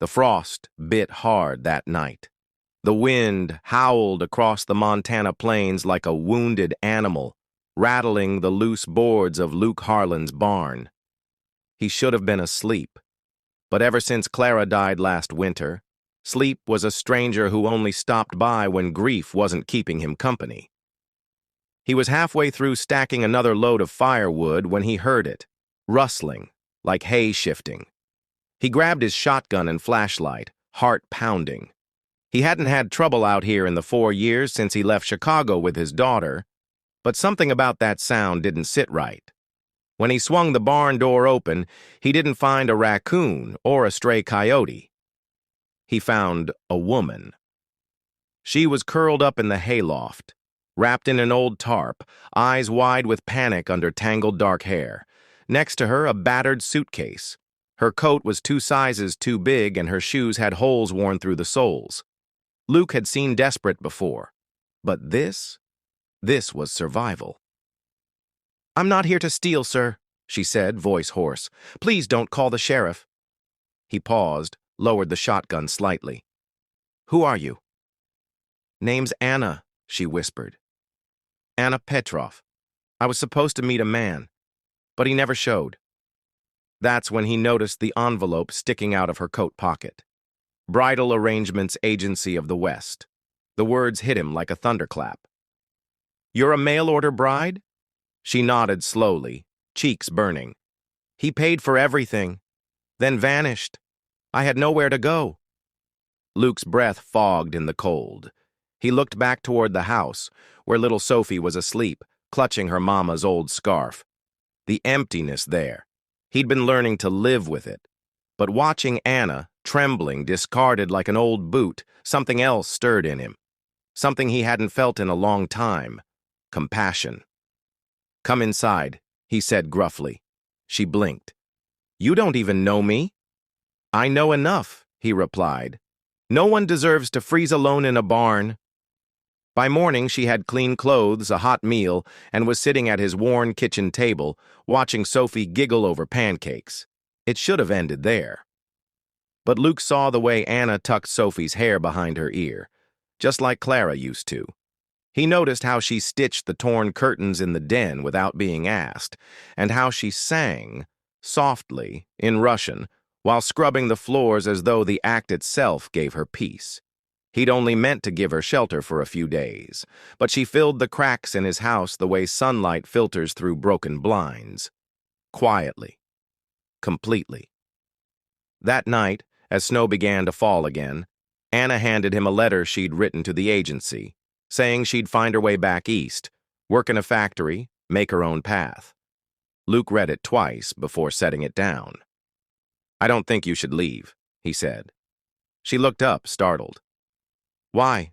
The frost bit hard that night. The wind howled across the Montana plains like a wounded animal, rattling the loose boards of Luke Harlan's barn. He should have been asleep, but ever since Clara died last winter, sleep was a stranger who only stopped by when grief wasn't keeping him company. He was halfway through stacking another load of firewood when he heard it, rustling, like hay shifting. He grabbed his shotgun and flashlight, heart pounding. He hadn't had trouble out here in the 4 years since he left Chicago with his daughter, but something about that sound didn't sit right. When he swung the barn door open, he didn't find a raccoon or a stray coyote. He found a woman. She was curled up in the hayloft, wrapped in an old tarp, eyes wide with panic under tangled dark hair. Next to her, a battered suitcase. Her coat was 2 sizes too big and her shoes had holes worn through the soles. Luke had seen desperate before, but this was survival. "I'm not here to steal, sir," she said, voice hoarse. "Please don't call the sheriff." He paused, lowered the shotgun slightly. "Who are you?" "Name's Anna," she whispered. "Anna Petrov. I was supposed to meet a man, but he never showed." That's when he noticed the envelope sticking out of her coat pocket. Bridal Arrangements Agency of the West. The words hit him like a thunderclap. "You're a mail-order bride?" She nodded slowly, cheeks burning. "He paid for everything, then vanished. I had nowhere to go." Luke's breath fogged in the cold. He looked back toward the house, where little Sophie was asleep, clutching her mama's old scarf. The emptiness there. He'd been learning to live with it. But watching Anna, trembling, discarded like an old boot, something else stirred in him. Something he hadn't felt in a long time. Compassion. "Come inside," he said gruffly. She blinked. "You don't even know me?" "I know enough," he replied. "No one deserves to freeze alone in a barn." By morning, she had clean clothes, a hot meal, and was sitting at his worn kitchen table, watching Sophie giggle over pancakes. It should have ended there. But Luke saw the way Anna tucked Sophie's hair behind her ear, just like Clara used to. He noticed how she stitched the torn curtains in the den without being asked, and how she sang, softly, in Russian, while scrubbing the floors as though the act itself gave her peace. He'd only meant to give her shelter for a few days, but she filled the cracks in his house the way sunlight filters through broken blinds. Quietly. Completely. That night, as snow began to fall again, Anna handed him a letter she'd written to the agency, saying she'd find her way back east, work in a factory, make her own path. Luke read it twice before setting it down. "I don't think you should leave," he said. She looked up, startled. "Why?"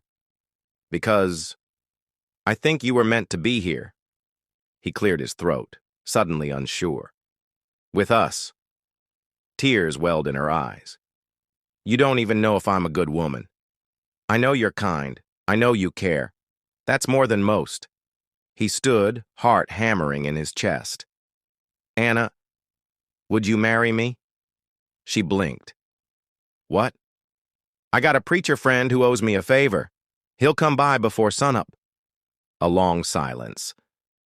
"Because I think you were meant to be here." He cleared his throat, suddenly unsure. "With us." Tears welled in her eyes. "You don't even know if I'm a good woman. I know you're kind. I know you care. That's more than most." He stood, heart hammering in his chest. "Anna, would you marry me?" She blinked. "What?" "I got a preacher friend who owes me a favor. He'll come by before sunup." A long silence.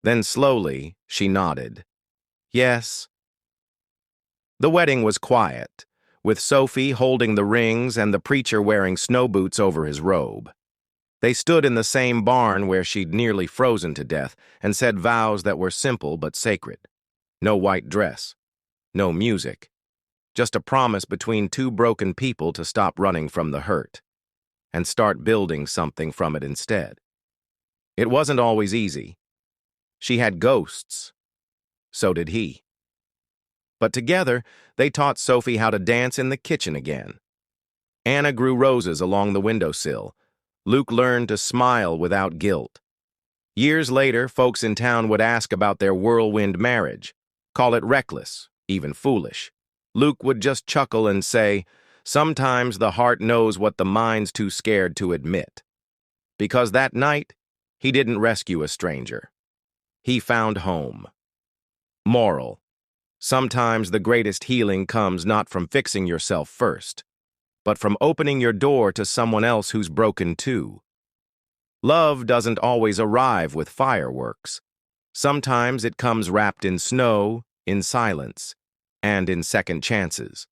Then slowly, she nodded. "Yes." The wedding was quiet, with Sophie holding the rings and the preacher wearing snow boots over his robe. They stood in the same barn where she'd nearly frozen to death and said vows that were simple but sacred. No white dress. No music. Just a promise between 2 broken people to stop running from the hurt and start building something from it instead. It wasn't always easy. She had ghosts. So did he. But together, they taught Sophie how to dance in the kitchen again. Anna grew roses along the windowsill. Luke learned to smile without guilt. Years later, folks in town would ask about their whirlwind marriage, call it reckless, even foolish. Luke would just chuckle and say, "Sometimes the heart knows what the mind's too scared to admit." Because that night, he didn't rescue a stranger. He found home. Moral: sometimes the greatest healing comes not from fixing yourself first, but from opening your door to someone else who's broken too. Love doesn't always arrive with fireworks. Sometimes it comes wrapped in snow, in silence, and in second chances.